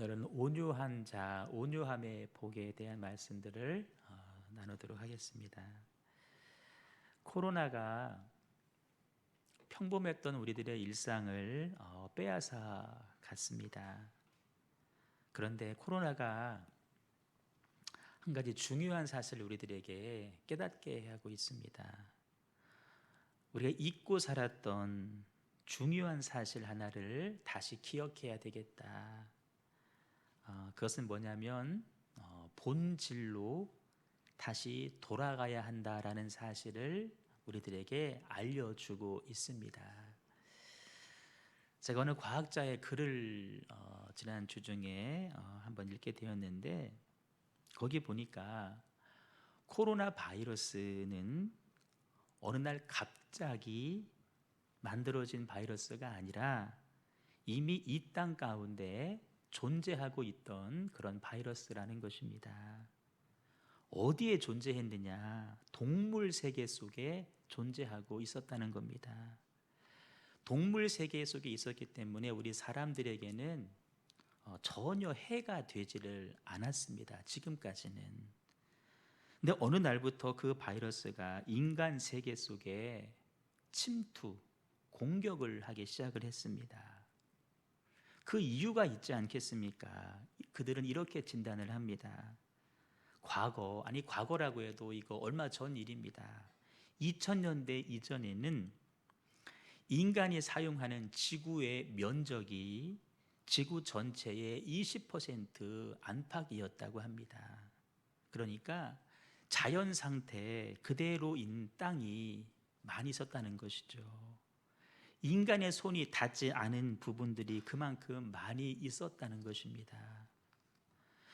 오늘은 온유한 자, 온유함의 복에 대한 말씀들을 나누도록 하겠습니다. 코로나가 평범했던 우리들의 일상을 빼앗아 갔습니다. 그런데 코로나가 한 가지 중요한 사실을 우리들에게 깨닫게 하고 있습니다. 우리가 잊고 살았던 중요한 사실 하나를 다시 기억해야 되겠다. 그것은 뭐냐면 본질로 다시 돌아가야 한다라는 사실을 우리들에게 알려주고 있습니다. 제가 어느 과학자의 글을 지난 주 중에 한번 읽게 되었는데, 거기 보니까 코로나 바이러스는 어느 날 갑자기 만들어진 바이러스가 아니라 이미 이 땅 가운데 존재하고 있던 그런 바이러스라는 것입니다. 어디에 존재했느냐? 동물 세계 속에 존재하고 있었다는 겁니다. 동물 세계 속에 있었기 때문에 우리 사람들에게는 전혀 해가 되지를 않았습니다. 지금까지는. 근데 어느 날부터 그 바이러스가 인간 세계 속에 침투, 공격을 하기 시작을 했습니다. 그 이유가 있지 않겠습니까? 그들은 이렇게 진단을 합니다. 과거라고 해도 이거 얼마 전 일입니다. 2000년대 이전에는 인간이 사용하는 지구의 면적이 지구 전체의 20% 안팎이었다고 합니다. 그러니까 자연 상태 그대로인 땅이 많이 있었다는 것이죠. 인간의 손이 닿지 않은 부분들이 그만큼 많이 있었다는 것입니다.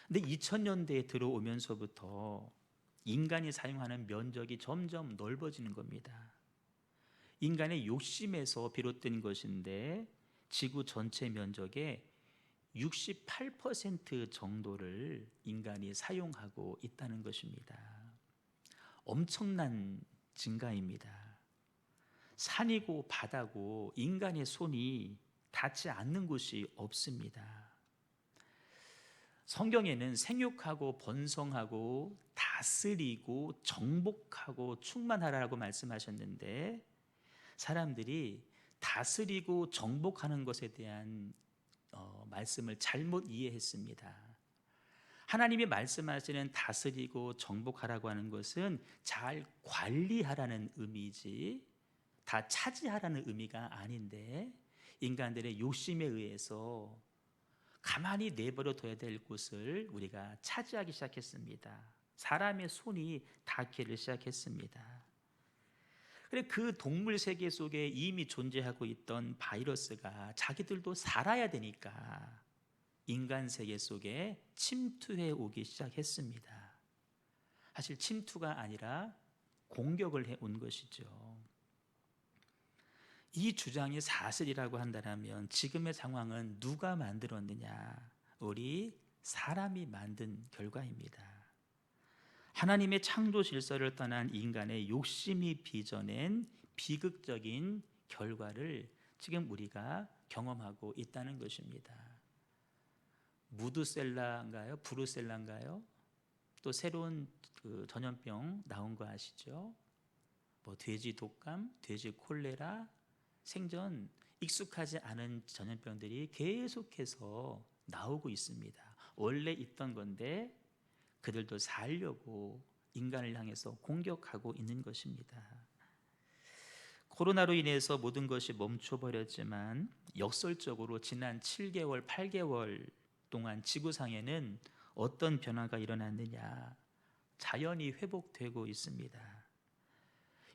근데 2000년대에 들어오면서부터 인간이 사용하는 면적이 점점 넓어지는 겁니다. 인간의 욕심에서 비롯된 것인데 지구 전체 면적의 68% 정도를 인간이 사용하고 있다는 것입니다. 엄청난 증가입니다. 산이고 바다고 인간의 손이 닿지 않는 곳이 없습니다. 성경에는 생육하고 번성하고 다스리고 정복하고 충만하라고 말씀하셨는데, 사람들이 다스리고 정복하는 것에 대한 말씀을 잘못 이해했습니다. 하나님이 말씀하시는 다스리고 정복하라고 하는 것은 잘 관리하라는 의미지 다 차지하라는 의미가 아닌데, 인간들의 욕심에 의해서 가만히 내버려 둬야 될 곳을 우리가 차지하기 시작했습니다. 사람의 손이 닿기를 시작했습니다. 그래, 그 동물 세계 속에 이미 존재하고 있던 바이러스가 자기들도 살아야 되니까 인간 세계 속에 침투해 오기 시작했습니다. 사실 침투가 아니라 공격을 해 온 것이죠. 이 주장이 사실이라고 한다면 지금의 상황은 누가 만들었느냐? 우리 사람이 만든 결과입니다. 하나님의 창조 질서를 떠난 인간의 욕심이 빚어낸 비극적인 결과를 지금 우리가 경험하고 있다는 것입니다. 무드셀라인가요? 브루셀라인가요? 또 새로운 전염병 나온 거 아시죠? 돼지 독감, 돼지 콜레라, 생전 익숙하지 않은 전염병들이 계속해서 나오고 있습니다. 원래 있던 건데 그들도 살려고 인간을 향해서 공격하고 있는 것입니다. 코로나로 인해서 모든 것이 멈춰버렸지만 역설적으로 지난 7개월, 8개월 동안 지구상에는 어떤 변화가 일어났느냐? 자연이 회복되고 있습니다.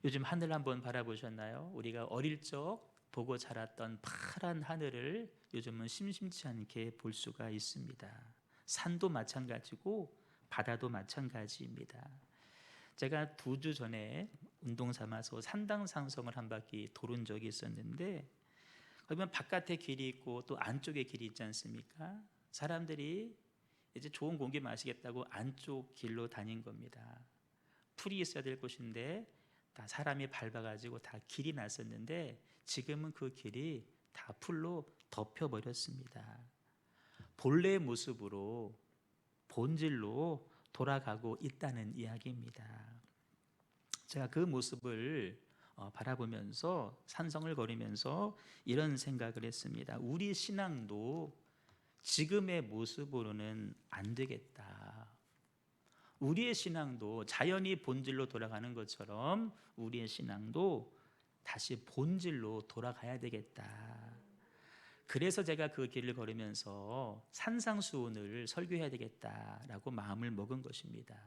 요즘 하늘 한번 바라보셨나요? 우리가 어릴 적 보고 자랐던 파란 하늘을 요즘은 심심치 않게 볼 수가 있습니다. 산도 마찬가지고 바다도 마찬가지입니다. 제가 2주 전에 운동 삼아서 산당산성을 한 바퀴 도른 적이 있었는데, 그러면 바깥에 길이 있고 또 안쪽에 길이 있지 않습니까? 사람들이 이제 좋은 공기 마시겠다고 안쪽 길로 다닌 겁니다. 풀이 있어야 될 곳인데 다 사람이 밟아가지고 다 길이 났었는데 지금은 그 길이 다 풀로 덮여버렸습니다. 본래의 모습으로, 본질로 돌아가고 있다는 이야기입니다. 제가 그 모습을 바라보면서 산성을 거리면서 이런 생각을 했습니다. 우리 신앙도 지금의 모습으로는 안 되겠다. 우리의 신앙도 자연히 본질로 돌아가는 것처럼 우리의 신앙도 다시 본질로 돌아가야 되겠다. 그래서 제가 그 길을 걸으면서 산상수훈을 설교해야 되겠다라고 마음을 먹은 것입니다.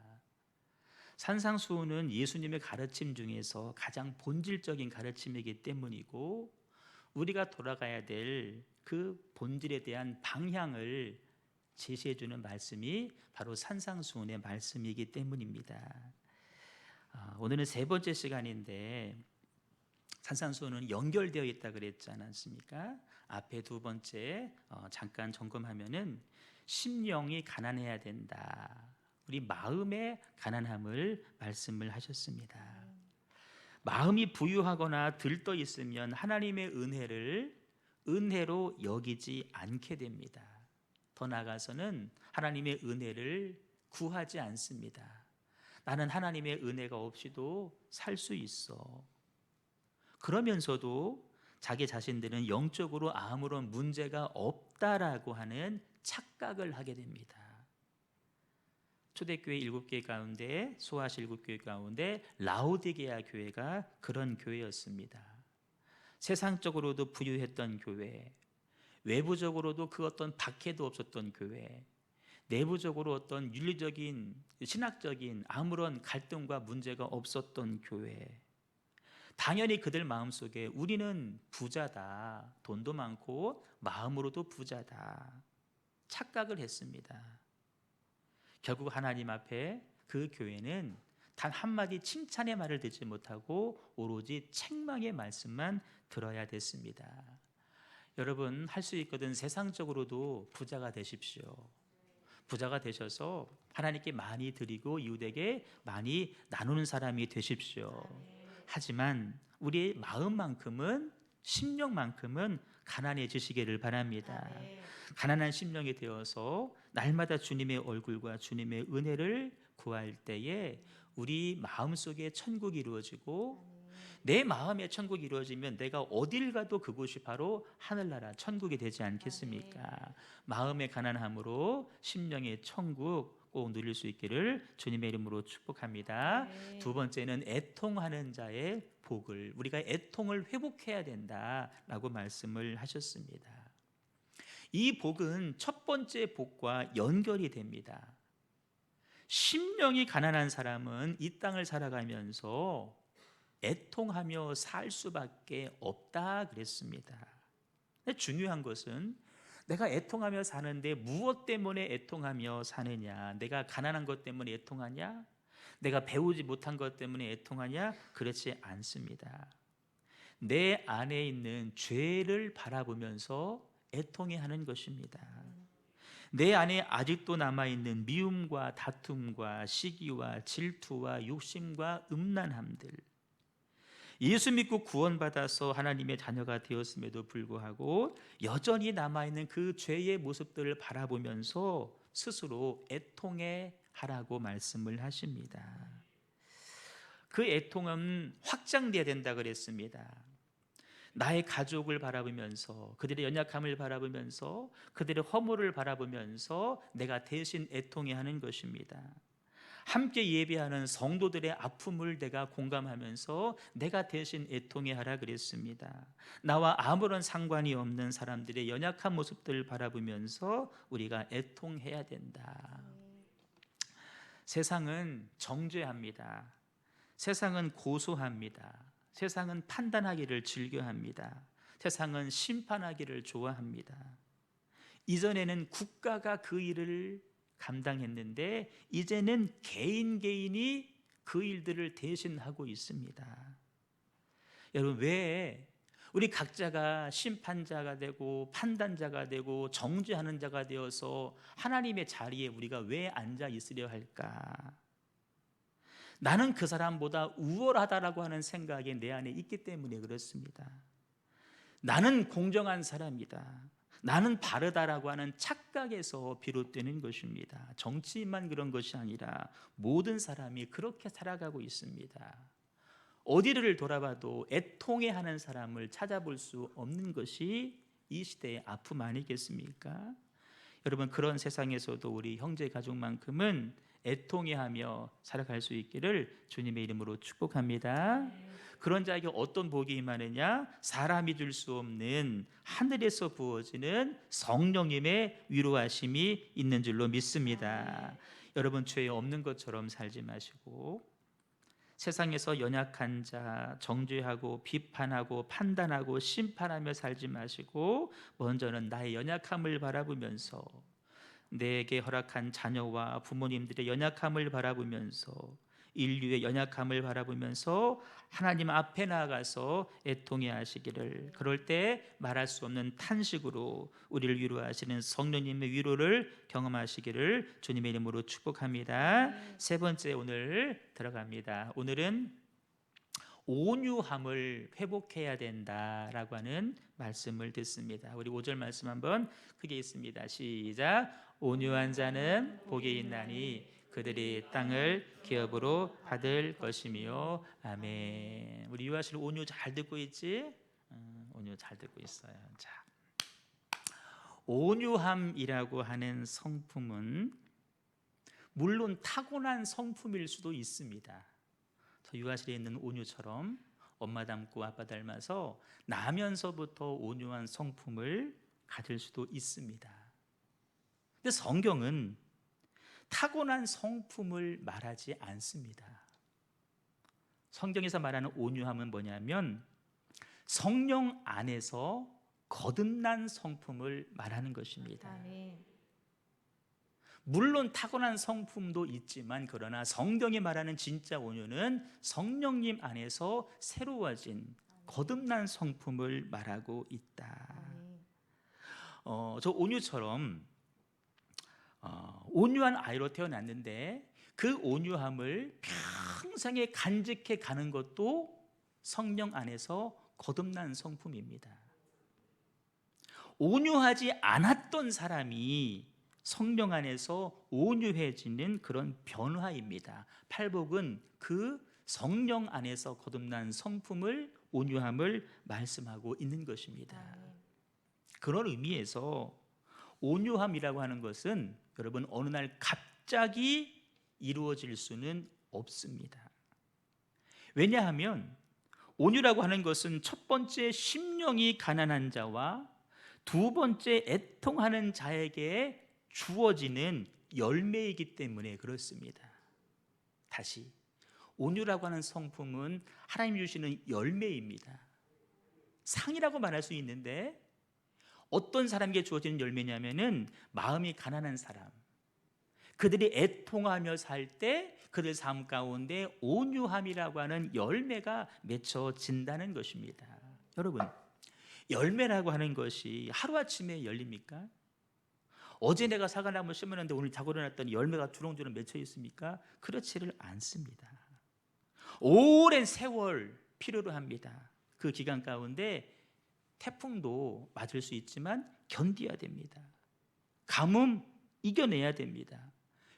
산상수훈은 예수님의 가르침 중에서 가장 본질적인 가르침이기 때문이고, 우리가 돌아가야 될 그 본질에 대한 방향을 제시해 주는 말씀이 바로 산상수훈의 말씀이기 때문입니다. 오늘은 세 번째 시간인데, 산상수훈은 연결되어 있다 그랬지 않습니까? 앞에 두 번째 잠깐 점검하면은 심령이 가난해야 된다. 우리 마음의 가난함을 말씀을 하셨습니다. 마음이 부유하거나 들떠 있으면 하나님의 은혜로 여기지 않게 됩니다. 더 나아가서는 하나님의 은혜를 구하지 않습니다. 나는 하나님의 은혜가 없이도 살 수 있어. 그러면서도 자기 자신들은 영적으로 아무런 문제가 없다라고 하는 착각을 하게 됩니다. 초대교회 7개 가운데, 소아시 7교회 가운데 라오디게아 교회가 그런 교회였습니다. 세상적으로도 부유했던 교회, 외부적으로도 그 어떤 박해도 없었던 교회, 내부적으로 어떤 윤리적인, 신학적인 아무런 갈등과 문제가 없었던 교회. 당연히 그들 마음속에 우리는 부자다, 돈도 많고 마음으로도 부자다, 착각을 했습니다. 결국 하나님 앞에 그 교회는 단 한마디 칭찬의 말을 듣지 못하고 오로지 책망의 말씀만 들어야 됐습니다. 여러분, 할 수 있거든 세상적으로도 부자가 되십시오. 부자가 되셔서 하나님께 많이 드리고 이웃에게 많이 나누는 사람이 되십시오. 하지만 우리의 마음만큼은, 심령만큼은 가난해지시기를 바랍니다. 가난한 심령이 되어서 날마다 주님의 얼굴과 주님의 은혜를 구할 때에 우리 마음속에 천국이 이루어지고, 내 마음에 천국이 이루어지면 내가 어딜 가도 그곳이 바로 하늘나라 천국이 되지 않겠습니까? 마음의 가난함으로 심령의 천국 꼭 누릴 수 있기를 주님의 이름으로 축복합니다. 두 번째는 애통하는 자의 복을, 우리가 애통을 회복해야 된다라고 말씀을 하셨습니다. 이 복은 첫 번째 복과 연결이 됩니다. 심령이 가난한 사람은 이 땅을 살아가면서 애통하며 살 수밖에 없다 그랬습니다. 근데 중요한 것은 내가 애통하며 사는데 무엇 때문에 애통하며 사느냐? 내가 가난한 것 때문에 애통하냐? 내가 배우지 못한 것 때문에 애통하냐? 그렇지 않습니다. 내 안에 있는 죄를 바라보면서 애통해 하는 것입니다. 내 안에 아직도 남아있는 미움과 다툼과 시기와 질투와 욕심과 음란함들, 예수 믿고 구원받아서 하나님의 자녀가 되었음에도 불구하고 여전히 남아있는 그 죄의 모습들을 바라보면서 스스로 애통해 하라고 말씀을 하십니다. 그 애통은 확장돼야 된다 그랬습니다. 나의 가족을 바라보면서, 그들의 연약함을 바라보면서, 그들의 허물을 바라보면서 내가 대신 애통해 하는 것입니다. 함께 예배하는 성도들의 아픔을 내가 공감하면서 내가 대신 애통해 하라 그랬습니다. 나와 아무런 상관이 없는 사람들의 연약한 모습들을 바라보면서 우리가 애통해야 된다. 세상은 정죄합니다. 세상은 고소합니다. 세상은 판단하기를 즐겨합니다. 세상은 심판하기를 좋아합니다. 이전에는 국가가 그 일을 감당했는데 이제는 개인이 그 일들을 대신하고 있습니다. 여러분, 왜 우리 각자가 심판자가 되고 판단자가 되고 정죄하는 자가 되어서 하나님의 자리에 우리가 왜 앉아 있으려 할까? 나는 그 사람보다 우월하다라고 하는 생각이 내 안에 있기 때문에 그렇습니다. 나는 공정한 사람이다. 나는 바르다라고 하는 착각에서 비롯되는 것입니다. 정치인만 그런 것이 아니라 모든 사람이 그렇게 살아가고 있습니다. 어디를 돌아봐도 애통해하는 사람을 찾아볼 수 없는 것이 이 시대의 아픔 아니겠습니까? 여러분, 그런 세상에서도 우리 형제 가족만큼은 애통해하며 살아갈 수 있기를 주님의 이름으로 축복합니다. 그런 자에게 어떤 복이 임하느냐? 사람이 줄 수 없는 하늘에서 부어지는 성령님의 위로하심이 있는 줄로 믿습니다. 여러분, 죄 없는 것처럼 살지 마시고 세상에서 연약한 자 정죄하고 비판하고 판단하고 심판하며 살지 마시고 먼저는 나의 연약함을 바라보면서 내게 허락한 자녀와 부모님들의 연약함을 바라보면서 인류의 연약함을 바라보면서 하나님 앞에 나아가서 애통해 하시기를, 그럴 때 말할 수 없는 탄식으로 우리를 위로하시는 성령님의 위로를 경험하시기를 주님의 이름으로 축복합니다. 세 번째 오늘 들어갑니다. 오늘은 온유함을 회복해야 된다라고 하는 말씀을 듣습니다. 우리 5절 말씀 한번 크게 읽습니다. 시작. 온유한 자는 복이 있나니 그들이 땅을 기업으로 받을 것이며. 아멘. 우리 유아실 온유 잘 듣고 있지? 온유 잘 듣고 있어요. 자, 온유함이라고 하는 성품은 물론 타고난 성품일 수도 있습니다. 저 유아실에 있는 온유처럼 엄마 닮고 아빠 닮아서 나면서부터 온유한 성품을 가질 수도 있습니다. 근데 성경은 타고난 성품을 말하지 않습니다. 성경에서 말하는 온유함은 뭐냐면 성령 안에서 거듭난 성품을 말하는 것입니다. 아멘. 물론 타고난 성품도 있지만 그러나 성경이 말하는 진짜 온유는 성령님 안에서 새로워진 거듭난 성품을 말하고 있다. 저 온유처럼 온유한 아이로 태어났는데 그 온유함을 평생에 간직해 가는 것도 성령 안에서 거듭난 성품입니다. 온유하지 않았던 사람이 성령 안에서 온유해지는 그런 변화입니다. 팔복은 그 성령 안에서 거듭난 성품을, 온유함을 말씀하고 있는 것입니다. 그런 의미에서 온유함이라고 하는 것은 여러분 어느 날 갑자기 이루어질 수는 없습니다. 왜냐하면 온유라고 하는 것은 첫 번째 심령이 가난한 자와 두 번째 애통하는 자에게 주어지는 열매이기 때문에 그렇습니다. 다시, 온유라고 하는 성품은 하나님 주시는 열매입니다. 상이라고 말할 수 있는데 어떤 사람에게 주어지는 열매냐면은 마음이 가난한 사람, 그들이 애통하며 살 때 그들 삶 가운데 온유함이라고 하는 열매가 맺혀진다는 것입니다. 여러분, 열매라고 하는 것이 하루아침에 열립니까? 어제 내가 사과나무 심었는데 오늘 자고 일어났더니 열매가 주렁주렁 맺혀 있습니까? 그렇지를 않습니다. 오랜 세월 필요로 합니다. 그 기간 가운데 태풍도 맞을 수 있지만 견뎌야 됩니다. 가뭄 이겨내야 됩니다.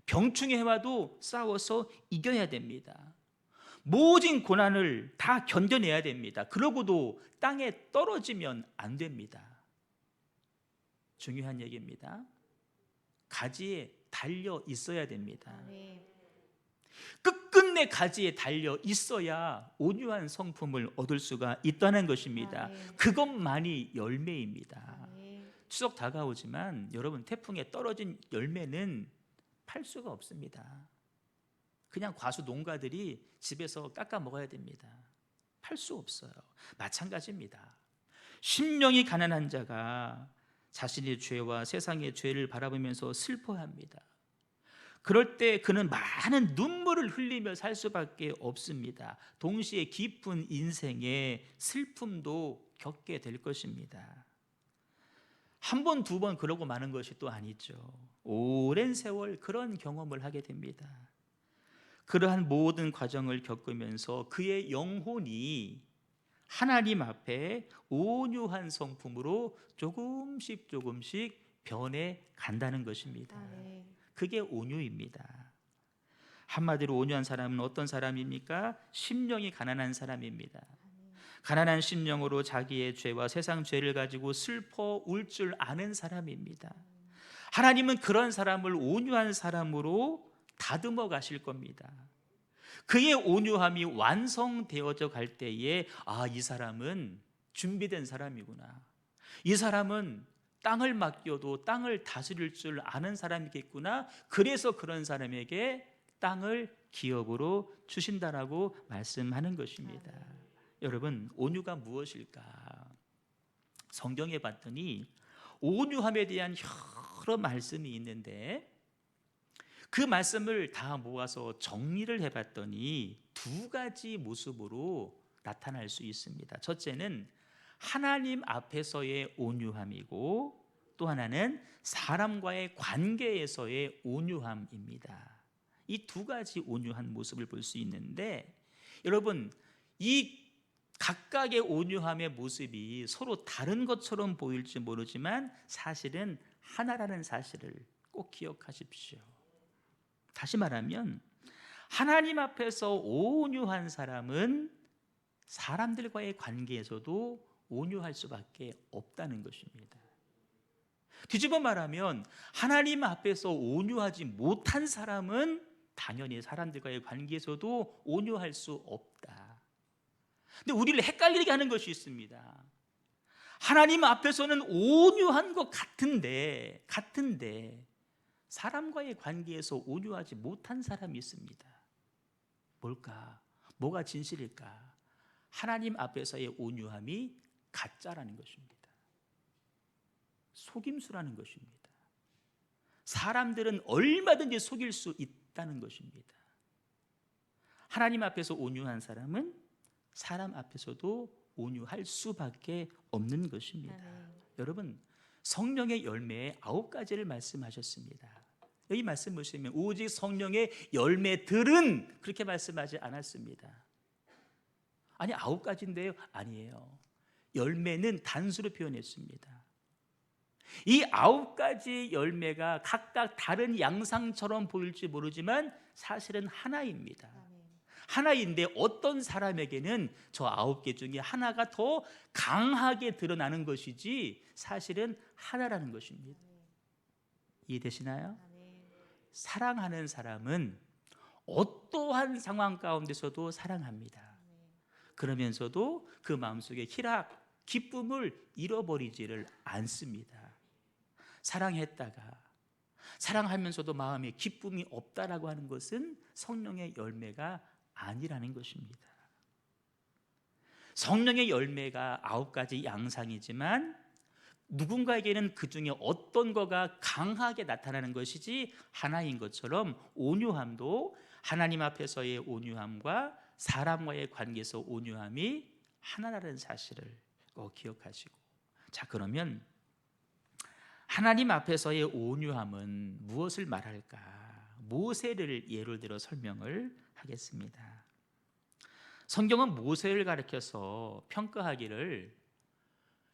병충해 와도 싸워서 이겨야 됩니다. 모든 고난을 다 견뎌내야 됩니다. 그러고도 땅에 떨어지면 안 됩니다. 중요한 얘기입니다. 가지에 달려 있어야 됩니다. 끝끝내 가지에 달려 있어야 온유한 성품을 얻을 수가 있다는 것입니다. 그것만이 열매입니다. 추석 다가오지만 여러분, 태풍에 떨어진 열매는 팔 수가 없습니다. 그냥 과수 농가들이 집에서 깎아 먹어야 됩니다. 팔 수 없어요. 마찬가지입니다. 심령이 가난한 자가 자신의 죄와 세상의 죄를 바라보면서 슬퍼합니다. 그럴 때 그는 많은 눈물을 흘리며 살 수밖에 없습니다. 동시에 깊은 인생의 슬픔도 겪게 될 것입니다. 한 번, 두 번 그러고 마는 것이 또 아니죠. 오랜 세월 그런 경험을 하게 됩니다. 그러한 모든 과정을 겪으면서 그의 영혼이 하나님 앞에 온유한 성품으로 조금씩 변해 간다는 것입니다. 그게 온유입니다. 한마디로 온유한 사람은 어떤 사람입니까? 심령이 가난한 사람입니다. 가난한 심령으로 자기의 죄와 세상 죄를 가지고 슬퍼 울 줄 아는 사람입니다. 하나님은 그런 사람을 온유한 사람으로 다듬어 가실 겁니다. 그의 온유함이 완성되어져 갈 때에 이 사람은 준비된 사람이구나. 이 사람은 땅을 맡겨도 땅을 다스릴 줄 아는 사람이겠구나. 그래서 그런 사람에게 땅을 기업으로 주신다라고 말씀하는 것입니다. 여러분, 온유가 무엇일까? 성경에 봤더니 온유함에 대한 여러 말씀이 있는데 그 말씀을 다 모아서 정리를 해봤더니 두 가지 모습으로 나타날 수 있습니다. 첫째는 하나님 앞에서의 온유함이고 또 하나는 사람과의 관계에서의 온유함입니다. 이 두 가지 온유한 모습을 볼 수 있는데 여러분, 이 각각의 온유함의 모습이 서로 다른 것처럼 보일지 모르지만 사실은 하나라는 사실을 꼭 기억하십시오. 다시 말하면 하나님 앞에서 온유한 사람은 사람들과의 관계에서도 온유할 수밖에 없다는 것입니다. 뒤집어 말하면 하나님 앞에서 온유하지 못한 사람은 당연히 사람들과의 관계에서도 온유할 수 없다. 근데 우리를 헷갈리게 하는 것이 있습니다. 하나님 앞에서는 온유한 것 같은데 사람과의 관계에서 온유하지 못한 사람이 있습니다. 뭘까? 뭐가 진실일까? 하나님 앞에서의 온유함이 가짜라는 것입니다. 속임수라는 것입니다. 사람들은 얼마든지 속일 수 있다는 것입니다. 하나님 앞에서 온유한 사람은 사람 앞에서도 온유할 수밖에 없는 것입니다. 여러분, 성령의 열매의 9가지를 말씀하셨습니다. 여기 말씀 보시면 오직 성령의 열매들은 그렇게 말씀하지 않았습니다. 아니 9가지인데요? 아니에요. 열매는 단수로 표현했습니다. 이 9가지 열매가 각각 다른 양상처럼 보일지 모르지만 사실은 하나입니다. 하나인데 어떤 사람에게는 저 9개 중에 하나가 더 강하게 드러나는 것이지 사실은 하나라는 것입니다. 이해되시나요? 사랑하는 사람은 어떠한 상황 가운데서도 사랑합니다. 그러면서도 그 마음속에 희락, 기쁨을 잃어버리지를 않습니다. 사랑하면서도 마음에 기쁨이 없다라고 하는 것은 성령의 열매가 아니라는 것입니다. 성령의 열매가 9가지 양상이지만 누군가에게는 그 중에 어떤 거가 강하게 나타나는 것이지 하나인 것처럼 온유함도 하나님 앞에서의 온유함과 사람과의 관계에서 온유함이 하나라는 사실을 꼭 기억하시고, 자, 그러면 하나님 앞에서의 온유함은 무엇을 말할까? 모세를 예를 들어 설명을 하겠습니다. 성경은 모세를 가리켜서 평가하기를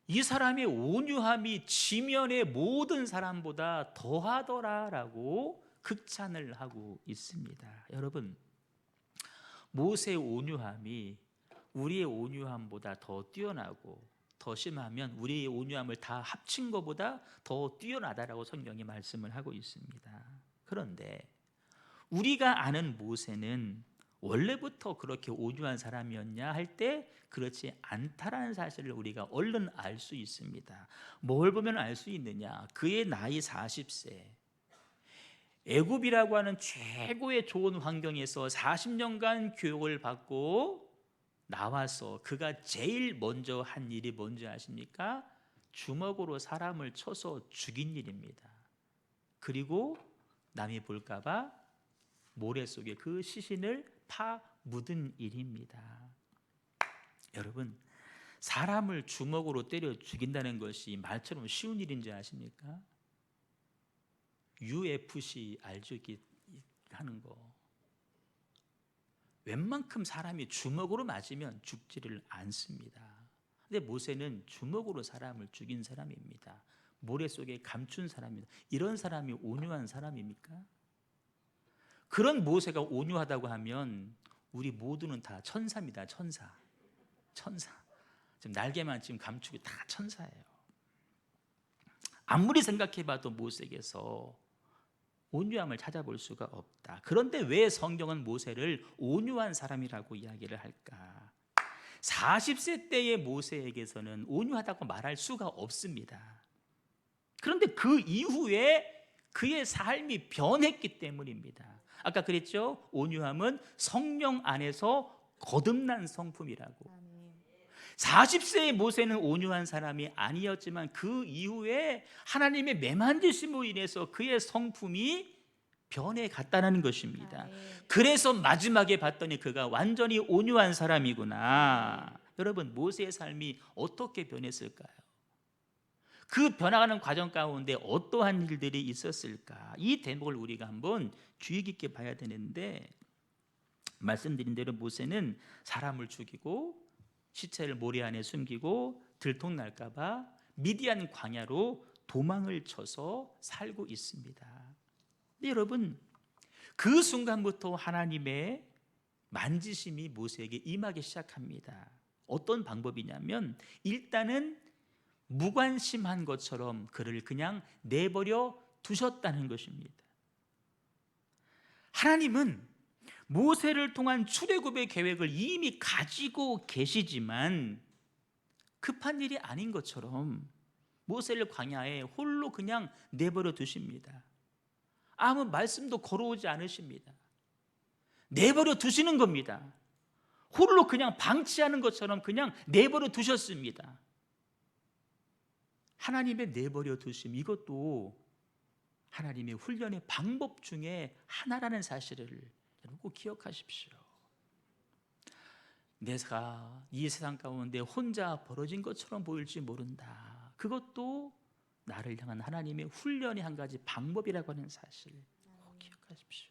이 사람의 온유함이 지면의 모든 사람보다 더하더라라고 극찬을 하고 있습니다. 여러분, 모세의 온유함이 우리의 온유함보다 더 뛰어나고 더 심하면 우리의 온유함을 다 합친 것보다 더 뛰어나다라고 성경이 말씀을 하고 있습니다. 그런데 우리가 아는 모세는 원래부터 그렇게 온유한 사람이었냐 할 때 그렇지 않다라는 사실을 우리가 얼른 알 수 있습니다. 뭘 보면 알 수 있느냐? 그의 나이 40세, 애굽이라고 하는 최고의 좋은 환경에서 40년간 교육을 받고 나와서 그가 제일 먼저 한 일이 뭔지 아십니까? 주먹으로 사람을 쳐서 죽인 일입니다. 그리고 남이 볼까 봐 모래 속에 그 시신을 파 묻은 일입니다. 여러분, 사람을 주먹으로 때려 죽인다는 것이 말처럼 쉬운 일인지 아십니까? UFC 알죠? 이렇게 하는 거. 웬만큼 사람이 주먹으로 맞으면 죽지를 않습니다. 근데 모세는 주먹으로 사람을 죽인 사람입니다. 모래 속에 감춘 사람입니다. 이런 사람이 온유한 사람입니까? 그런 모세가 온유하다고 하면 우리 모두는 다 천사입니다. 천사. 지금 날개만 지금 감추고 다 천사예요. 아무리 생각해봐도 모세에게서 온유함을 찾아볼 수가 없다. 그런데 왜 성경은 모세를 온유한 사람이라고 이야기를 할까? 40세 때의 모세에게서는 온유하다고 말할 수가 없습니다. 그런데 그 이후에 그의 삶이 변했기 때문입니다. 아까 그랬죠? 온유함은 성령 안에서 거듭난 성품이라고. 40세의 모세는 온유한 사람이 아니었지만 그 이후에 하나님의 매만지심으로 인해서 그의 성품이 변해갔다는 것입니다. 그래서 마지막에 봤더니 그가 완전히 온유한 사람이구나. 여러분, 모세의 삶이 어떻게 변했을까요? 그 변화가는 과정 가운데 어떠한 일들이 있었을까? 이 대목을 우리가 한번 주의 깊게 봐야 되는데, 말씀드린 대로 모세는 사람을 죽이고 시체를 모래 안에 숨기고 들통날까 봐 미디안 광야로 도망을 쳐서 살고 있습니다. 근데 여러분, 그 순간부터 하나님의 만지심이 모세에게 임하기 시작합니다. 어떤 방법이냐면, 일단은 무관심한 것처럼 그를 그냥 내버려 두셨다는 것입니다. 하나님은 모세를 통한 출애굽의 계획을 이미 가지고 계시지만 급한 일이 아닌 것처럼 모세를 광야에 홀로 그냥 내버려 두십니다. 아무 말씀도 걸어오지 않으십니다. 내버려 두시는 겁니다. 홀로 그냥 방치하는 것처럼 그냥 내버려 두셨습니다. 하나님의 내버려 두심, 이것도 하나님의 훈련의 방법 중에 하나라는 사실을 여러분 꼭 기억하십시오. 내가 이 세상 가운데 혼자 벌어진 것처럼 보일지 모른다. 그것도 나를 향한 하나님의 훈련의 한 가지 방법이라고 하는 사실 꼭 기억하십시오.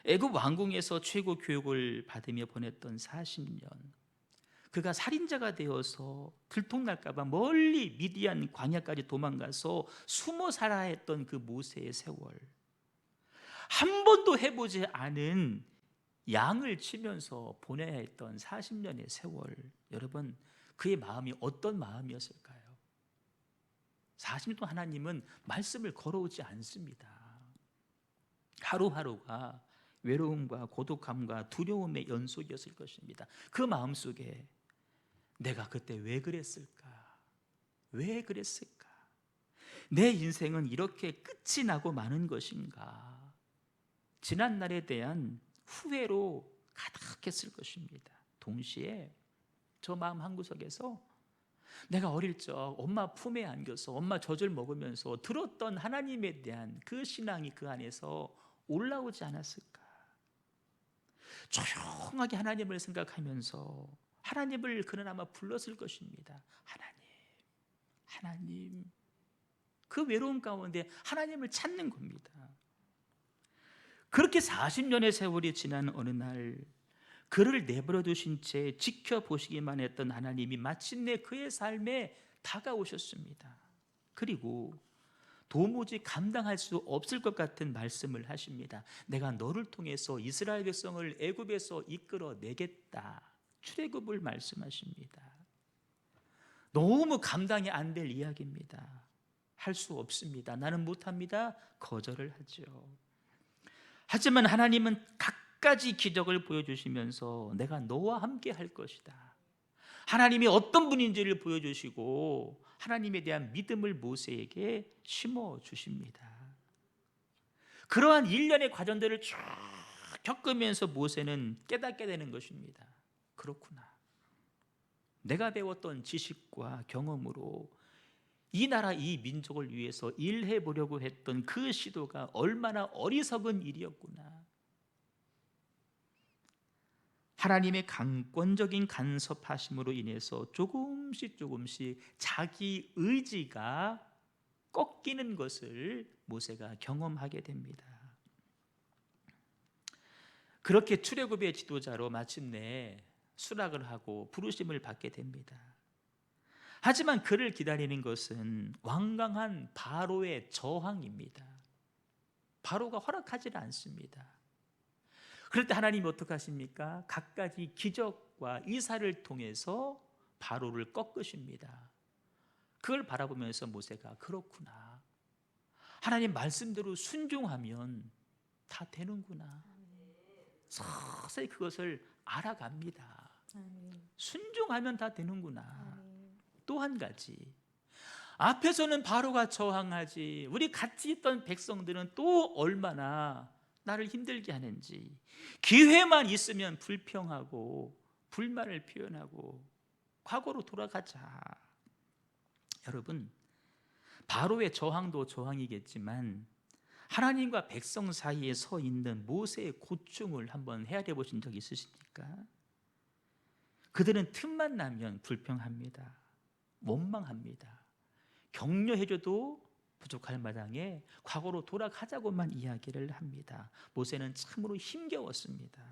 애굽 왕궁에서 최고 교육을 받으며 보냈던 40년, 그가 살인자가 되어서 들통날까 봐 멀리 미디안 광야까지 도망가서 숨어 살아야 했던 그 모세의 세월, 한 번도 해보지 않은 양을 치면서 보내야 했던 40년의 세월, 여러분, 그의 마음이 어떤 마음이었을까요? 40년 동안 하나님은 말씀을 걸어오지 않습니다. 하루하루가 외로움과 고독함과 두려움의 연속이었을 것입니다. 그 마음속에 내가 그때 왜 그랬을까? 왜 그랬을까? 내 인생은 이렇게 끝이 나고 마는 것인가? 지난 날에 대한 후회로 가득했을 것입니다. 동시에 저 마음 한구석에서 내가 어릴 적 엄마 품에 안겨서 엄마 젖을 먹으면서 들었던 하나님에 대한 그 신앙이 그 안에서 올라오지 않았을까? 조용하게 하나님을 생각하면서 하나님을 그는 아마 불렀을 것입니다. 하나님. 그 외로움 가운데 하나님을 찾는 겁니다. 그렇게 40년의 세월이 지난 어느 날, 그를 내버려 두신 채 지켜보시기만 했던 하나님이 마침내 그의 삶에 다가오셨습니다. 그리고 도무지 감당할 수 없을 것 같은 말씀을 하십니다. 내가 너를 통해서 이스라엘 백성을 애굽에서 이끌어내겠다. 출애굽을 말씀하십니다. 너무 감당이 안 될 이야기입니다. 할 수 없습니다. 나는 못합니다. 거절을 하죠. 하지만 하나님은 갖가지 기적을 보여주시면서 내가 너와 함께 할 것이다. 하나님이 어떤 분인지를 보여주시고 하나님에 대한 믿음을 모세에게 심어주십니다. 그러한 일련의 과정들을 쭉 겪으면서 모세는 깨닫게 되는 것입니다. 그렇구나. 내가 배웠던 지식과 경험으로 이 나라 이 민족을 위해서 일해 보려고 했던 그 시도가 얼마나 어리석은 일이었구나. 하나님의 강권적인 간섭하심으로 인해서 조금씩 자기 의지가 꺾이는 것을 모세가 경험하게 됩니다. 그렇게 출애굽의 지도자로 마침내 수락을 하고 부르심을 받게 됩니다. 하지만 그를 기다리는 것은 완강한 바로의 저항입니다. 바로가 허락하지 않습니다. 그럴 때 하나님이 어떻게 하십니까? 갖가지 기적과 이사를 통해서 바로를 꺾으십니다. 그걸 바라보면서 모세가 그렇구나, 하나님 말씀대로 순종하면 다 되는구나, 서서히 그것을 알아갑니다. 순종하면 다 되는구나. 또 한 가지, 앞에서는 바로가 저항하지 우리 같이 있던 백성들은 또 얼마나 나를 힘들게 하는지, 기회만 있으면 불평하고 불만을 표현하고 과거로 돌아가자. 여러분, 바로의 저항도 저항이겠지만 하나님과 백성 사이에 서 있는 모세의 고충을 한번 헤아려 보신 적 있으십니까? 그들은 틈만 나면 불평합니다. 원망합니다. 격려해줘도 부족할 마당에 과거로 돌아가자고만 이야기를 합니다. 모세는 참으로 힘겨웠습니다.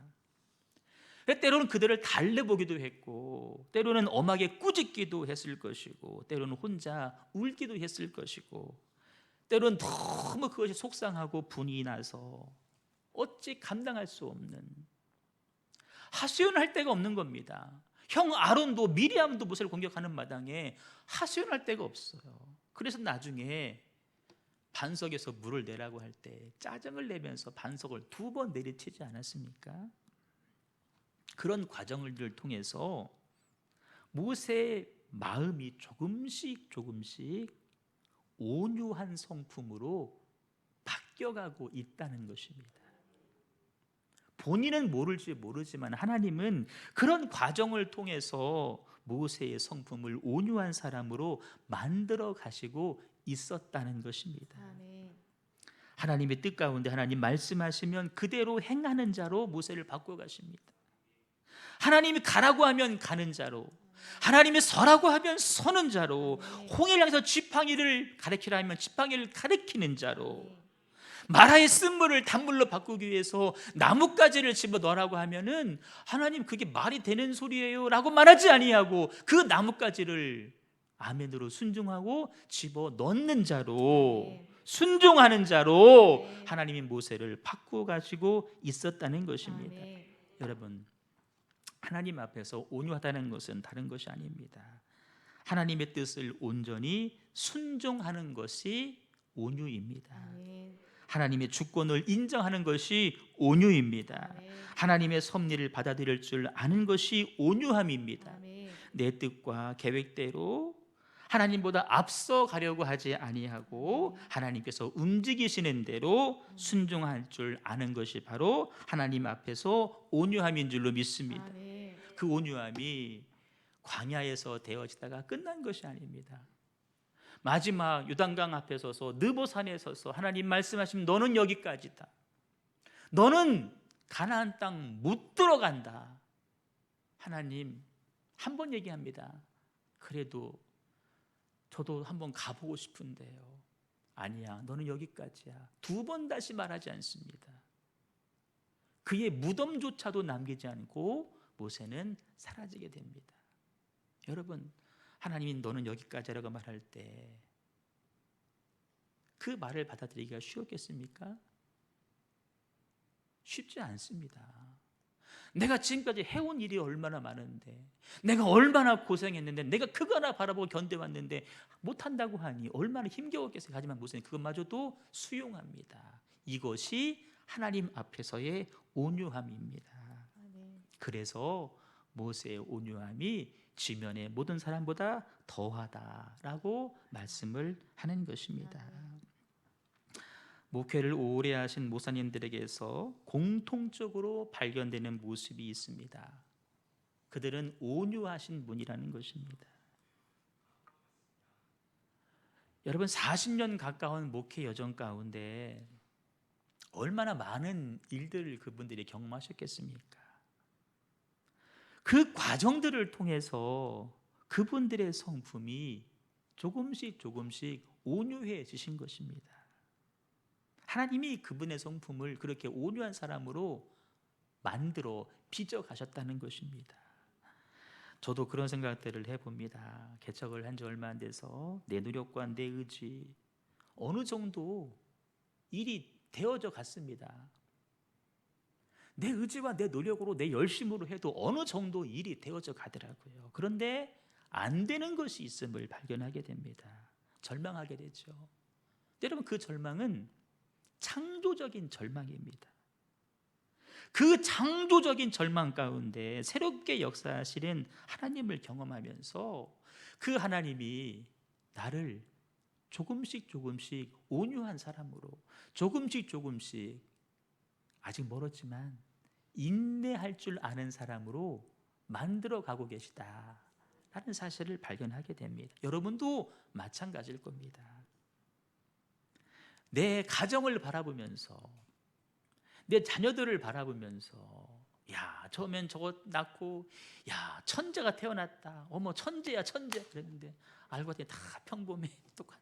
때로는 그들을 달래보기도 했고, 때로는 엄하게 꾸짖기도 했을 것이고, 때로는 혼자 울기도 했을 것이고, 때로는 너무 그것이 속상하고 분이 나서 어찌 감당할 수 없는, 하소연할 데가 없는 겁니다. 형 아론도 미리암도 모세를 공격하는 마당에 하소연할 데가 없어요. 그래서 나중에 반석에서 물을 내라고 할 때 짜증을 내면서 반석을 2번 내리치지 않았습니까? 그런 과정을 통해서 모세의 마음이 조금씩 온유한 성품으로 바뀌어가고 있다는 것입니다. 본인은 모를지 모르지만 하나님은 그런 과정을 통해서 모세의 성품을 온유한 사람으로 만들어 가시고 있었다는 것입니다. 하나님의 뜻 가운데 하나님 말씀하시면 그대로 행하는 자로 모세를 바꿔 가십니다. 하나님이 가라고 하면 가는 자로, 하나님이 서라고 하면 서는 자로, 홍해를 향해서 지팡이를 가르치라 하면 지팡이를 가르치는 자로, 마라의 쓴물을 단물로 바꾸기 위해서 나뭇가지를 집어넣으라고 하면은 하나님 그게 말이 되는 소리예요 라고 말하지 아니하고 그 나뭇가지를 아멘으로 순종하고 집어넣는 자로, 순종하는 자로 하나님이 모세를 바꾸어 가지고 있었다는 것입니다. 여러분, 하나님 앞에서 온유하다는 것은 다른 것이 아닙니다. 하나님의 뜻을 온전히 순종하는 것이 온유입니다. 하나님의 주권을 인정하는 것이 온유입니다. 하나님의 섭리를 받아들일 줄 아는 것이 온유함입니다. 내 뜻과 계획대로 하나님보다 앞서 가려고 하지 아니하고 하나님께서 움직이시는 대로 순종할 줄 아는 것이 바로 하나님 앞에서 온유함인 줄로 믿습니다. 그 온유함이 광야에서 되어지다가 끝난 것이 아닙니다. 마지막 요단강 앞에 서서 느보산에 서서 하나님 말씀하시면 너는 여기까지다, 너는 가나안 땅 못 들어간다. 하나님 한 번 얘기합니다. 그래도 저도 한번 가보고 싶은데요. 아니야, 너는 여기까지야. 2번 다시 말하지 않습니다. 그의 무덤조차도 남기지 않고 모세는 사라지게 됩니다. 여러분, 하나님이 너는 여기까지라고 말할 때 그 말을 받아들이기가 쉬웠겠습니까? 쉽지 않습니다. 내가 지금까지 해온 일이 얼마나 많은데, 내가 얼마나 고생했는데, 내가 그거 하나 바라보고 견뎌왔는데 못한다고 하니 얼마나 힘겨웠겠어요. 하지만 모세는 그것마저도 수용합니다. 이것이 하나님 앞에서의 온유함입니다. 그래서 모세의 온유함이 지면의 모든 사람보다 더하다라고 말씀을 하는 것입니다. 목회를 오래 하신 목사님들에게서 공통적으로 발견되는 모습이 있습니다. 그들은 온유하신 분이라는 것입니다. 여러분, 40년 가까운 목회 여정 가운데 얼마나 많은 일들을 그분들이 경험하셨겠습니까? 그 과정들을 통해서 그분들의 성품이 조금씩 온유해지신 것입니다. 하나님이 그분의 성품을 그렇게 온유한 사람으로 만들어 빚어 가셨다는 것입니다. 저도 그런 생각들을 해봅니다. 개척을 한 지 얼마 안 돼서 내 노력과 내 의지 어느 정도 일이 되어져 갔습니다. 내 의지와 내 노력으로 내 열심으로 해도 어느 정도 일이 되어져 가더라고요. 그런데 안 되는 것이 있음을 발견하게 됩니다. 절망하게 되죠. 여러분, 그 절망은 창조적인 절망입니다. 그 창조적인 절망 가운데 새롭게 역사하시는 하나님을 경험하면서 그 하나님이 나를 조금씩 조금씩 온유한 사람으로, 조금씩 아직 멀었지만 인내할 줄 아는 사람으로 만들어 가고 계시다 라는 사실을 발견하게 됩니다. 여러분도 마찬가지일 겁니다. 내 가정을 바라보면서, 내 자녀들을 바라보면서, 야, 처음엔 저거 낳고, 야, 천재가 태어났다, 어머 천재야 천재 그랬는데 알고 봤더니 다 평범해, 똑같아.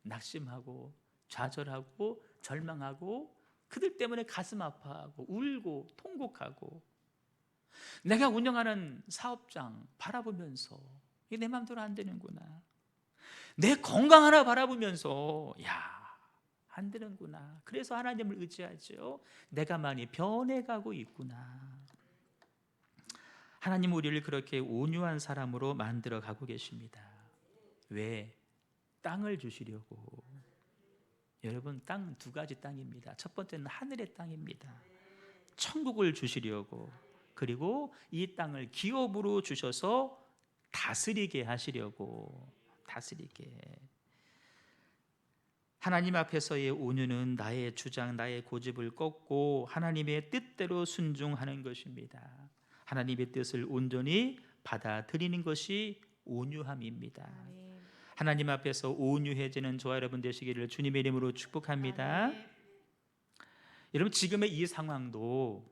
낙심하고 좌절하고 절망하고 그들 때문에 가슴 아파하고 울고 통곡하고, 내가 운영하는 사업장 바라보면서 이게 내 마음대로 안 되는구나, 내 건강 하나 바라보면서 야, 안 되는구나, 그래서 하나님을 의지하죠. 내가 많이 변해가고 있구나. 하나님 우리를 그렇게 온유한 사람으로 만들어 가고 계십니다. 왜? 땅을 주시려고. 여러분, 땅 두 가지 땅입니다. 첫 번째는 하늘의 땅입니다. 천국을 주시려고, 그리고 이 땅을 기업으로 주셔서 다스리게 하시려고. 다스리게. 하나님 앞에서의 온유는 나의 주장, 나의 고집을 꺾고 하나님의 뜻대로 순종하는 것입니다. 하나님의 뜻을 온전히 받아들이는 것이 온유함입니다. 아멘. 하나님 앞에서 온유해지는 저와 여러분 되시기를 주님의 이름으로 축복합니다. 아멘. 여러분, 지금의 이 상황도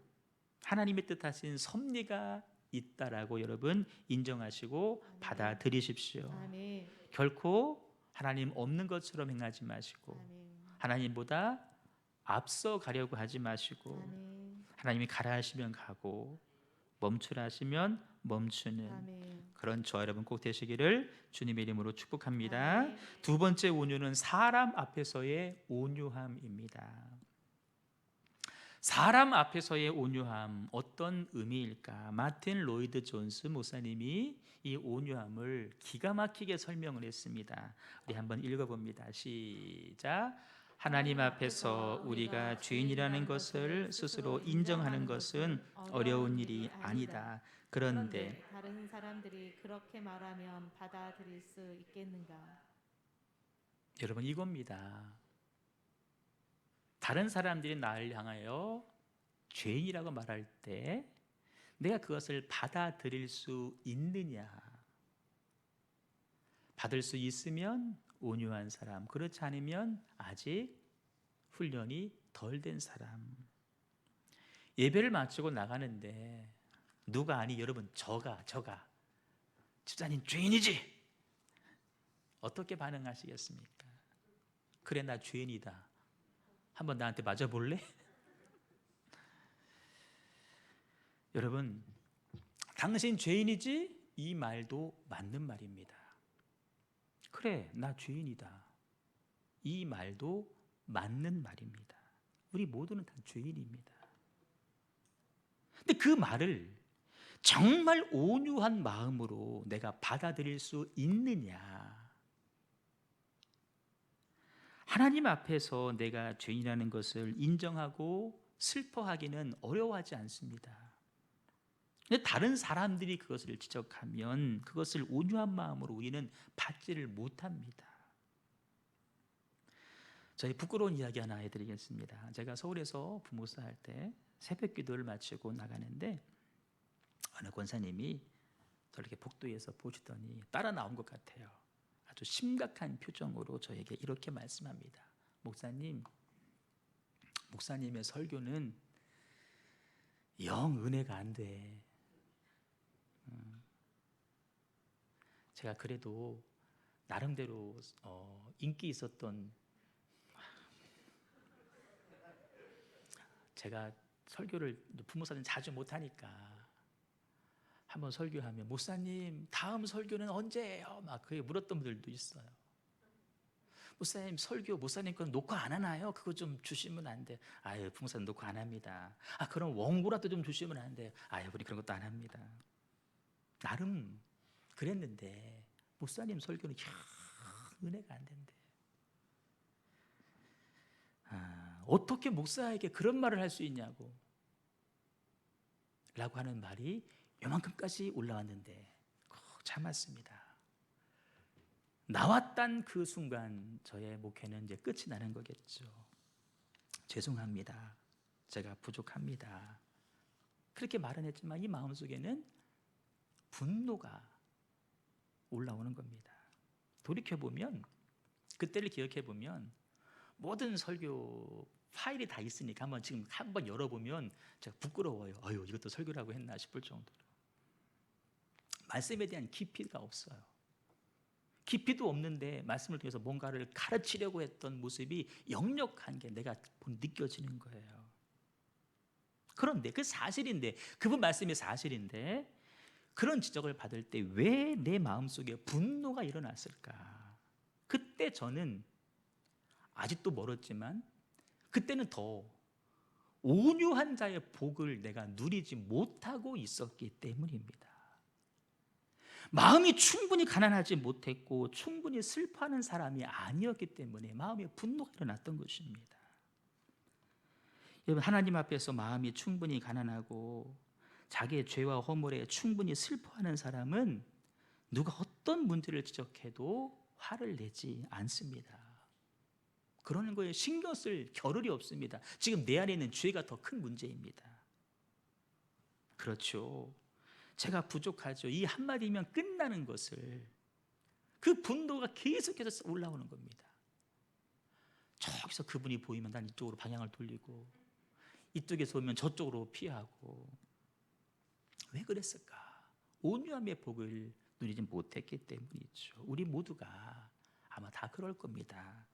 하나님의 뜻하신 섭리가 있다라고 여러분 인정하시고 아멘. 받아들이십시오. 아멘. 결코 하나님 없는 것처럼 행하지 마시고, 아멘. 하나님보다 앞서 가려고 하지 마시고, 아멘. 하나님이 가라 하시면 가고 멈추라 하시면 멈추는 아멘. 그런 저와 여러분 꼭 되시기를 주님의 이름으로 축복합니다. 아멘. 두 번째 온유는 사람 앞에서의 온유함입니다. 사람 앞에서의 온유함, 어떤 의미일까? 마틴 로이드 존스 목사님이 이 온유함을 기가 막히게 설명을 했습니다. 우리 한번 읽어봅니다. 시작. 하나님 앞에서 우리가 죄인이라는 것을 스스로 인정하는 것은 어려운 일이 아니다. 그런데 다른 사람들이 그렇게 말하면 받아들일 수 있겠는가? 여러분, 이겁니다. 다른 사람들이 나를 향하여 죄인이라고 말할 때 내가 그것을 받아들일 수 있느냐? 받을 수 있으면 온유한 사람, 그렇지 않으면 아직 훈련이 덜 된 사람. 예배를 마치고 나가는데 누가 아니 여러분 저가 집사님 죄인이지? 어떻게 반응하시겠습니까? 그래, 나 죄인이다. 한번 나한테 맞아볼래? 여러분, 당신 죄인이지? 이 말도 맞는 말입니다. 그래, 나 죄인이다. 이 말도 맞는 말입니다. 우리 모두는 다 죄인입니다. 근데 그 말을 정말 온유한 마음으로 내가 받아들일 수 있느냐? 하나님 앞에서 내가 죄인이라는 것을 인정하고 슬퍼하기는 어려워하지 않습니다. 근데 다른 사람들이 그것을 지적하면 그것을 온유한 마음으로 우리는 받지를 못합니다. 저희 부끄러운 이야기 하나 해드리겠습니다. 제가 서울에서 부목사 할 때 새벽 기도를 마치고 나가는데 어느 권사님이 저렇게 복도에서 보시더니 따라 나온 것 같아요. 아주 심각한 표정으로 저에게 이렇게 말씀합니다. 목사님, 목사님의 설교는 영 은혜가 안 돼. 제가 그래도 나름대로 인기 있었던 제가 설교를 부모사는 자주 못하니까 한번 설교하면 목사님 다음 설교는 언제예요? 막 그게 물었던 분들도 있어요. 목사님 설교 목사님 건 녹화 안 하나요? 그거 좀 주시면 안 돼. 아유 부모사는 녹화 안 합니다. 아 그럼 원고라도 좀 주시면 안 돼요. 아유 우리 그런 것도 안 합니다. 나름 그랬는데 목사님 설교는 은혜가 안 된대. 어떻게 목사에게 그런 말을 할 수 있냐고 라고 하는 말이 요만큼까지 올라왔는데 꼭 참았습니다. 나왔단 그 순간 저의 목회는 이제 끝이 나는 거겠죠. 죄송합니다. 제가 부족합니다. 그렇게 말은 했지만 이 마음속에는 분노가 올라오는 겁니다. 돌이켜보면 그때를 기억해보면 모든 설교 파일이 다 있으니까 한번 열어보면 제가 부끄러워요. 아유 이것도 설교라고 했나 싶을 정도로 말씀에 대한 깊이가 없어요. 깊이도 없는데 말씀을 통해서 뭔가를 가르치려고 했던 모습이 역력한 게 내가 느껴지는 거예요. 그런데 그 사실인데 그분 말씀이 사실인데 그런 지적을 받을 때 왜 내 마음속에 분노가 일어났을까? 그때 저는 아직도 멀었지만 그때는 더 온유한 자의 복을 내가 누리지 못하고 있었기 때문입니다. 마음이 충분히 가난하지 못했고 충분히 슬퍼하는 사람이 아니었기 때문에 마음에 분노가 일어났던 것입니다. 여러분 하나님 앞에서 마음이 충분히 가난하고 자기의 죄와 허물에 충분히 슬퍼하는 사람은 누가 어떤 문제를 지적해도 화를 내지 않습니다. 그러는 거에 신경 쓸 겨를이 없습니다. 지금 내 안에 있는 죄가 더 큰 문제입니다. 그렇죠. 제가 부족하죠. 이 한마디면 끝나는 것을 그 분노가 계속해서 올라오는 겁니다. 저기서 그분이 보이면 난 이쪽으로 방향을 돌리고 이쪽에서 오면 저쪽으로 피하고 왜 그랬을까? 온유함의 복을 누리지 못했기 때문이죠. 우리 모두가 아마 다 그럴 겁니다.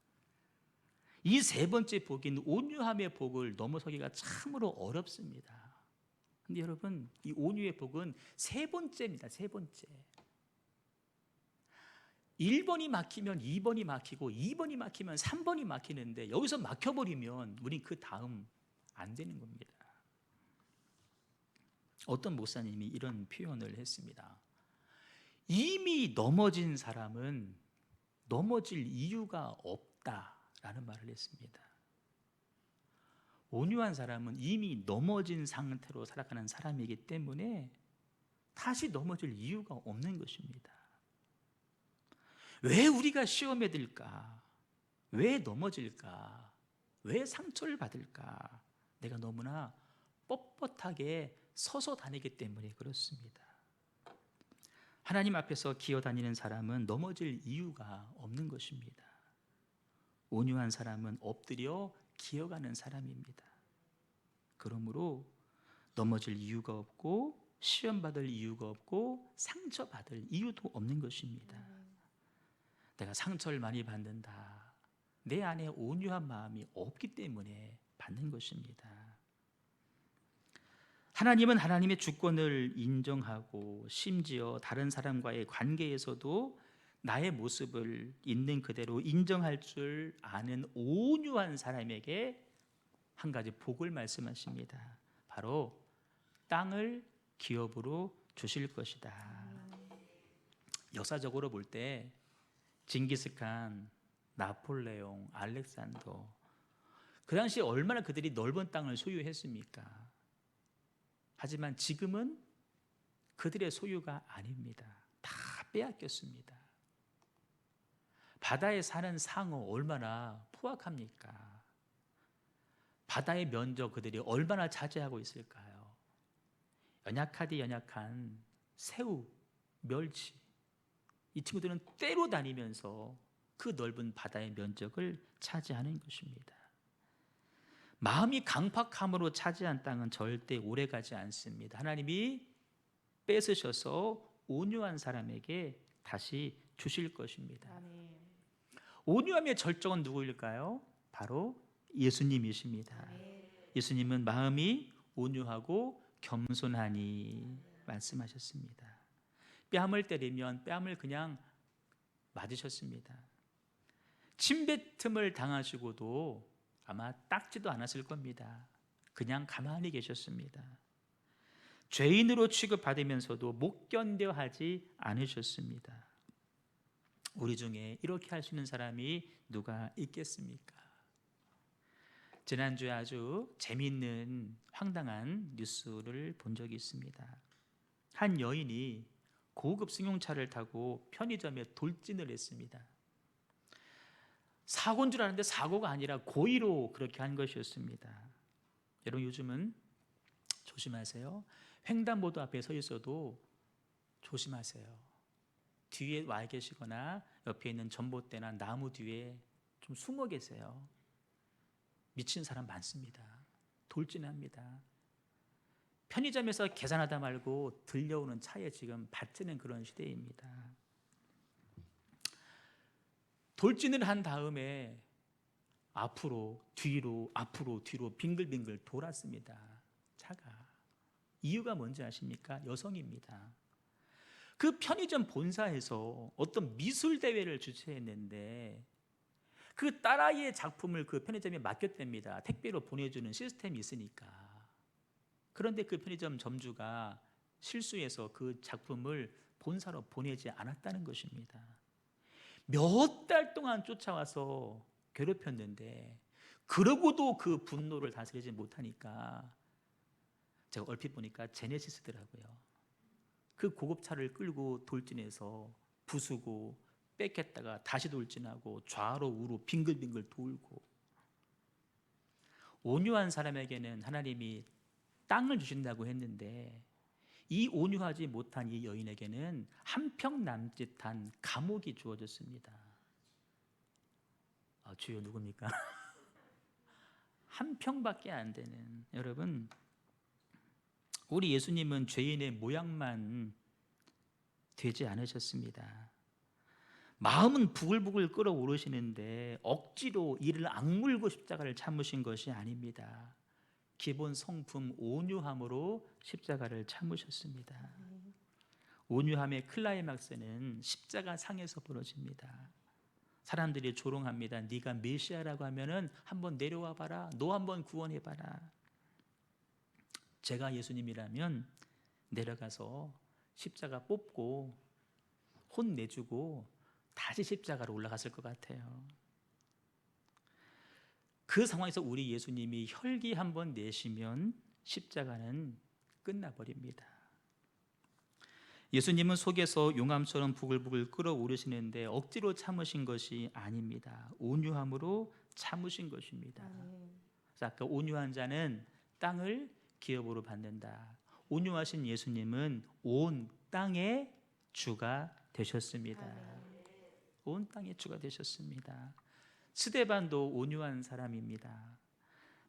이 세 번째 복인 온유함의 복을 넘어서기가 참으로 어렵습니다. 근데 여러분 이 온유의 복은 세 번째입니다. 세 번째. 1번이 막히면 2번이 막히고 2번이 막히면 3번이 막히는데 여기서 막혀버리면 우린 그 다음 안 되는 겁니다. 어떤 목사님이 이런 표현을 했습니다. 이미 넘어진 사람은 넘어질 이유가 없다라는 말을 했습니다. 온유한 사람은 이미 넘어진 상태로 살아가는 사람이기 때문에 다시 넘어질 이유가 없는 것입니다. 왜 우리가 시험에 들까? 왜 넘어질까? 왜 상처를 받을까? 내가 너무나 뻣뻣하게 서서 다니기 때문에 그렇습니다. 하나님 앞에서 기어다니는 사람은 넘어질 이유가 없는 것입니다. 온유한 사람은 엎드려 기어가는 사람입니다. 그러므로 넘어질 이유가 없고 시험받을 이유가 없고 상처받을 이유도 없는 것입니다. 내가 상처를 많이 받는다. 내 안에 온유한 마음이 없기 때문에 받는 것입니다. 하나님은 하나님의 주권을 인정하고 심지어 다른 사람과의 관계에서도 나의 모습을 있는 그대로 인정할 줄 아는 온유한 사람에게 한 가지 복을 말씀하십니다. 바로 땅을 기업으로 주실 것이다. 역사적으로 볼 때 징기스칸, 나폴레옹, 알렉산더 그 당시에 얼마나 그들이 넓은 땅을 소유했습니까? 하지만 지금은 그들의 소유가 아닙니다. 다 빼앗겼습니다. 바다에 사는 상어 얼마나 포악합니까? 바다의 면적 그들이 얼마나 차지하고 있을까요? 연약하디 연약한 새우, 멸치 이 친구들은 떼로 다니면서 그 넓은 바다의 면적을 차지하는 것입니다. 마음이 강팍함으로 차지한 땅은 절대 오래가지 않습니다. 하나님이 뺏으셔서 온유한 사람에게 다시 주실 것입니다. 아멘. 온유함의 절정은 누구일까요? 바로 예수님이십니다. 아멘. 예수님은 마음이 온유하고 겸손하니 말씀하셨습니다. 뺨을 때리면 뺨을 그냥 맞으셨습니다. 침뱉음을 당하시고도 아마 닦지도 않았을 겁니다. 그냥 가만히 계셨습니다. 죄인으로 취급받으면서도 못 견뎌 하지 않으셨습니다. 우리 중에 이렇게 할 수 있는 사람이 누가 있겠습니까? 지난주에 아주 재미있는 황당한 뉴스를 본 적이 있습니다. 한 여인이 고급 승용차를 타고 편의점에 돌진을 했습니다. 사고인 줄 알았는데 사고가 아니라 고의로 그렇게 한 것이었습니다. 여러분, 요즘은 조심하세요. 횡단보도 앞에 서 있어도 조심하세요. 뒤에 와 계시거나 옆에 있는 전봇대나 나무 뒤에 좀 숨어 계세요. 미친 사람 많습니다. 돌진합니다. 편의점에서 계산하다 말고 들려오는 차에 지금 받치는 그런 시대입니다. 돌진을 한 다음에 앞으로 뒤로 빙글빙글 돌았습니다. 차가. 이유가 뭔지 아십니까? 여성입니다. 그 편의점 본사에서 어떤 미술 대회를 주최했는데 그 딸아이의 작품을 그 편의점에 맡겼답니다. 택배로 보내주는 시스템이 있으니까. 그런데 그 편의점 점주가 실수해서 그 작품을 본사로 보내지 않았다는 것입니다. 몇 달 동안 쫓아와서 괴롭혔는데 그러고도 그 분노를 다스리지 못하니까 제가 얼핏 보니까 제네시스더라고요. 그 고급차를 끌고 돌진해서 부수고 뺏겼다가 다시 돌진하고 좌로 우로 빙글빙글 돌고. 온유한 사람에게는 하나님이 땅을 주신다고 했는데 이 온유하지 못한 이 여인에게는 한평 남짓한 감옥이 주어졌습니다. 주여 누굽니까? 한 평밖에 안 되는. 여러분, 우리 예수님은 죄인의 모양만 되지 않으셨습니다. 마음은 부글부글 끓어오르시는데 억지로 이를 악물고 십자가를 참으신 것이 아닙니다. 기본 성품 온유함으로 십자가를 참으셨습니다. 온유함의 클라이막스는 십자가 상에서 벌어집니다. 사람들이 조롱합니다. 네가 메시아라고 하면은 한번 내려와 봐라. 너 한번 구원해 봐라. 제가 예수님이라면 내려가서 십자가 뽑고 혼내주고 다시 십자가로 올라갔을 것 같아요. 그 상황에서 우리 예수님이 혈기 한번 내시면 십자가는 끝나버립니다. 예수님은 속에서 용암처럼 부글부글 끓어오르시는데 억지로 참으신 것이 아닙니다. 온유함으로 참으신 것입니다. 그래서 아까 온유한 자는 땅을 기업으로 받는다. 온유하신 예수님은 온 땅의 주가 되셨습니다. 온 땅의 주가 되셨습니다. 스데반도 온유한 사람입니다.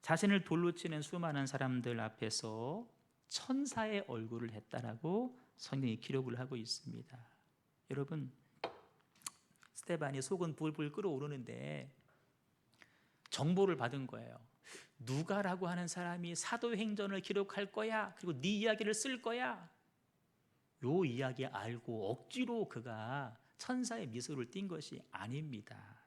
자신을 돌로 치는 수많은 사람들 앞에서 천사의 얼굴을 했다라고 성경이 기록을 하고 있습니다. 여러분, 스데반이 속은 불불 끓어오르는데 정보를 받은 거예요. 누가라고 하는 사람이 사도행전을 기록할 거야. 그리고 네 이야기를 쓸 거야. 요 이야기 알고 억지로 그가 천사의 미소를 띈 것이 아닙니다.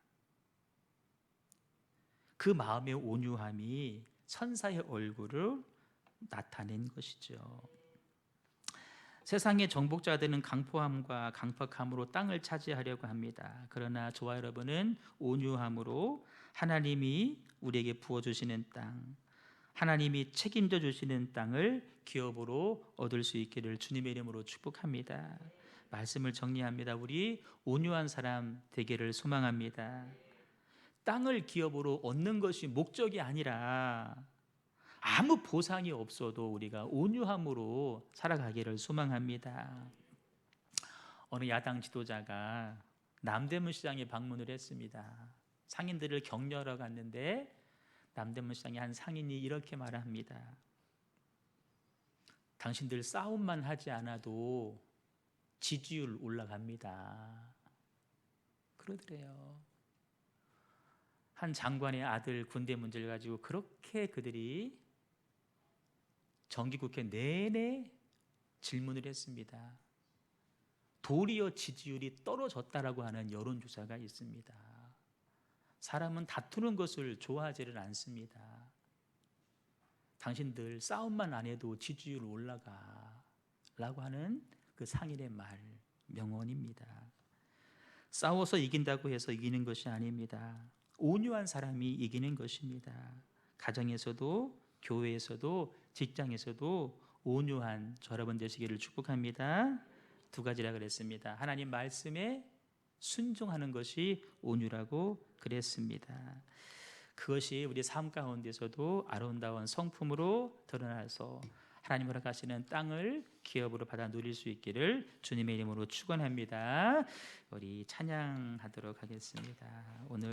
그 마음의 온유함이 천사의 얼굴을 나타낸 것이죠. 세상의 정복자들은 강포함과 강팍함으로 땅을 차지하려고 합니다. 그러나 저와 여러분은 온유함으로 하나님이 우리에게 부어주시는 땅, 하나님이 책임져 주시는 땅을 기업으로 얻을 수 있기를 주님의 이름으로 축복합니다. 말씀을 정리합니다. 우리 온유한 사람 되기를 소망합니다. 땅을 기업으로 얻는 것이 목적이 아니라 아무 보상이 없어도 우리가 온유함으로 살아가기를 소망합니다. 어느 야당 지도자가 남대문 시장에 방문을 했습니다. 상인들을 격려하러 갔는데 남대문 시장의 한 상인이 이렇게 말합니다. 당신들 싸움만 하지 않아도 지지율 올라갑니다. 그러더래요. 한 장관의 아들 군대 문제를 가지고 그렇게 그들이 정기국회 내내 질문을 했습니다. 도리어 지지율이 떨어졌다라고 하는 여론조사가 있습니다. 사람은 다투는 것을 좋아하지를 않습니다. 당신들 싸움만 안 해도 지지율 올라가 라고 하는 그 상인의 말, 명언입니다. 싸워서 이긴다고 해서 이기는 것이 아닙니다. 온유한 사람이 이기는 것입니다. 가정에서도 교회에서도 직장에서도 온유한 여러분 되시기를 축복합니다. 두 가지라 그랬습니다. 하나님 말씀에 순종하는 것이 온유라고 그랬습니다. 그것이 우리 삶 가운데서도 아름다운 성품으로 드러나서 하나님 허락하시는 땅을 기업으로 받아 누릴 수 있기를 주님의 이름으로 축원합니다. 우리 찬양하도록 하겠습니다. 오늘